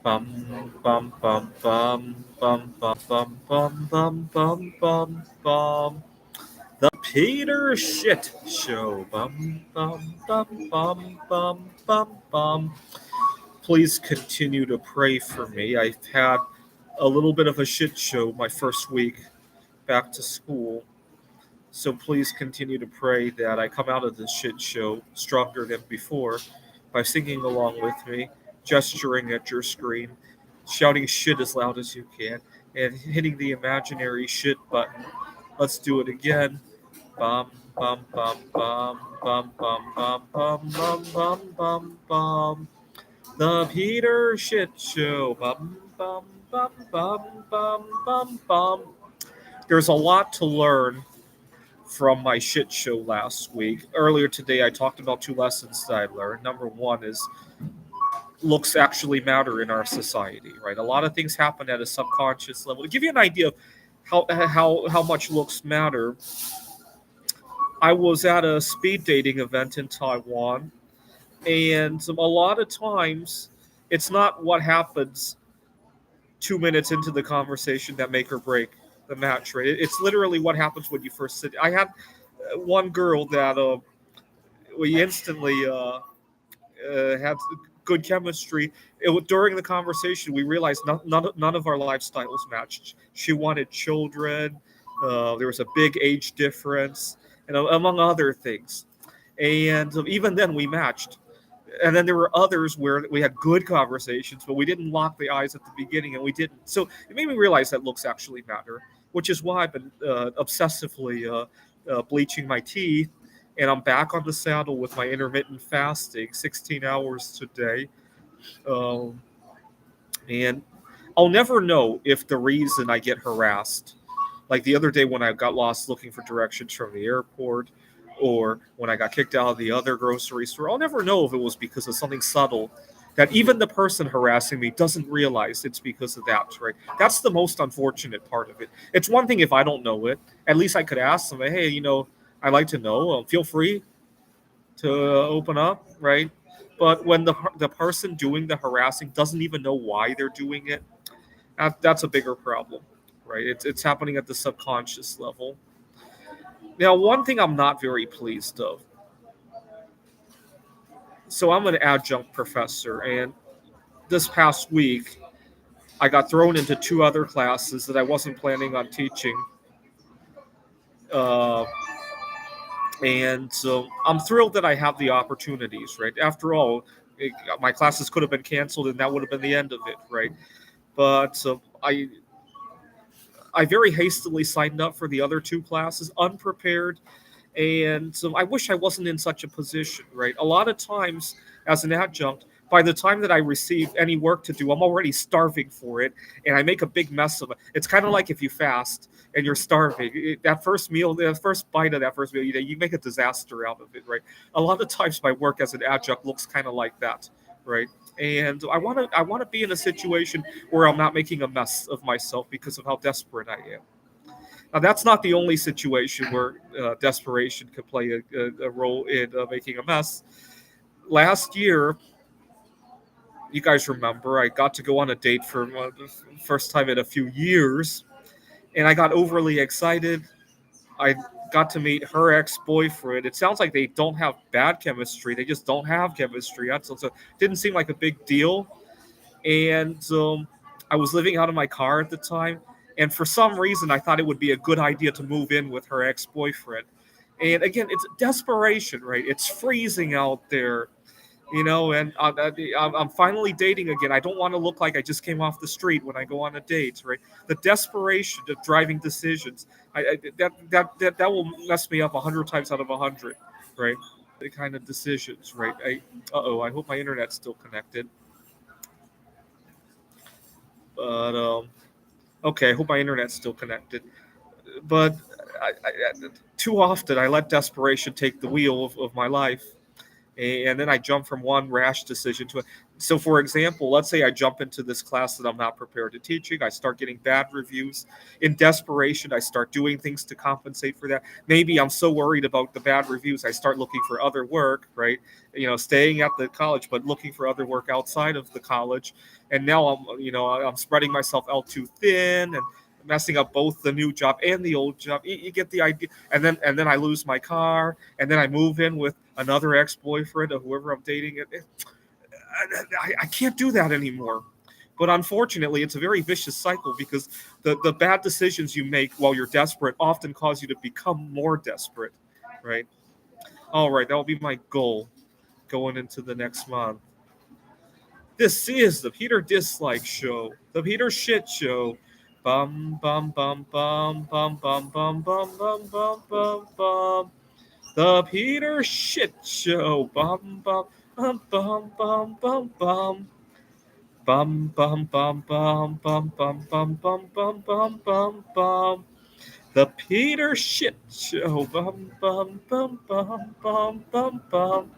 Bum bum bum bum bum bum bum bum bum bum bum bum. The Peter Shit Show. Bum bum bum bum bum bum bum. Please continue to pray for me. I've had a little bit of a shit show my first week back to school. So please continue to pray that I come out of this shit show stronger than before by singing along with me, gesturing at your screen, shouting shit as loud as you can, and hitting the imaginary shit button. Let's do it again. Bum bum bum bum bum bum bum bum bum bum bum bum. The Peter Shit Show. Bum bum bum bum bum bum bum. There's a lot to learn from my shit show last week. Earlier today, I talked about two lessons that I learned. Number one is looks actually matter in our society, right? A lot of things happen at a subconscious level. To give you an idea of how much looks matter, I was at a speed dating event in Taiwan, and a lot of times, it's not what happens 2 minutes into the conversation that make or break the match, right? It's literally what happens when you first sit. I had one girl that we instantly had good chemistry. During the conversation, we realized none of our lifestyles matched. She wanted children. There was a big age difference, and among other things. And even then, we matched. And then there were others where we had good conversations, but we didn't lock the eyes at the beginning, and we didn't. So it made me realize that looks actually matter, which is why I've been obsessively bleaching my teeth, and I'm back on the saddle with my intermittent fasting, 16 hours today. Um, and I'll never know if the reason I get harassed, like the other day when I got lost looking for directions from the airport, or when I got kicked out of the other grocery store, I'll never know if it was because of something subtle that even the person harassing me doesn't realize it's because of that, right? That's the most unfortunate part of it. It's one thing if I don't know it, at least I could ask them, hey, I'd like to know. Feel free to open up, right? But when the person doing the harassing doesn't even know why they're doing it, that's a bigger problem, right? It's happening at the subconscious level. Now, one thing I'm not very pleased of. So I'm an adjunct professor, and this past week I got thrown into two other classes that I wasn't planning on teaching, uh, and so I'm thrilled that I have the opportunities. Right, after all, my classes could have been canceled, and that would have been the end of it. Right, but I very hastily signed up for the other two classes, unprepared. And so I wish I wasn't in such a position, right? A lot of times, as an adjunct, by the time that I receive any work to do, I'm already starving for it, and I make a big mess of it. It's kind of like if you fast and you're starving. That first meal, the first bite of that first meal, you make a disaster out of it, right? A lot of times, my work as an adjunct looks kind of like that, right? And I want to be in a situation where I'm not making a mess of myself because of how desperate I am. Now, that's not the only situation where desperation could play a role in making a mess. Last year, you guys remember, I got to go on a date for the first time in a few years, and I got overly excited. I got to meet her ex-boyfriend. It sounds like they don't have bad chemistry; they just don't have chemistry. So it didn't seem like a big deal. And I was living out of my car at the time, and for some reason, I thought it would be a good idea to move in with her ex-boyfriend. And again, it's desperation, right? It's freezing out there, and I'm finally dating again. I don't want to look like I just came off the street when I go on a date, right? The desperation of driving decisions, that will mess me up 100 times out of 100, right? The kind of decisions, right? I hope my internet's still connected, but okay, I hope my internet's still connected. But too often I let desperation take the wheel of my life, and then I jump from one rash decision to So, for example, let's say I jump into this class that I'm not prepared to teaching. I start getting bad reviews. In desperation, I start doing things to compensate for that. Maybe I'm so worried about the bad reviews, I start looking for other work, right? Staying at the college, but looking for other work outside of the college. And now I'm spreading myself out too thin and messing up both the new job and the old job. You get the idea. And then I lose my car, and then I move in with another ex-boyfriend or whoever I'm dating. I can't do that anymore. But unfortunately, it's a very vicious cycle because the bad decisions you make while you're desperate often cause you to become more desperate, right? All right, that will be my goal going into the next month. This is the Peter Dislike Show, the Peter Shit Show. Bum bum bum bum bum bum bum bum bum bum bum bum. The Peter Shit Show. Bum bum bum bum bum bum bum. Bum bum bum bum bum bum bum bum bum bum bum bum. The Peter Shit Show. Bum bum bum bum bum bum bum.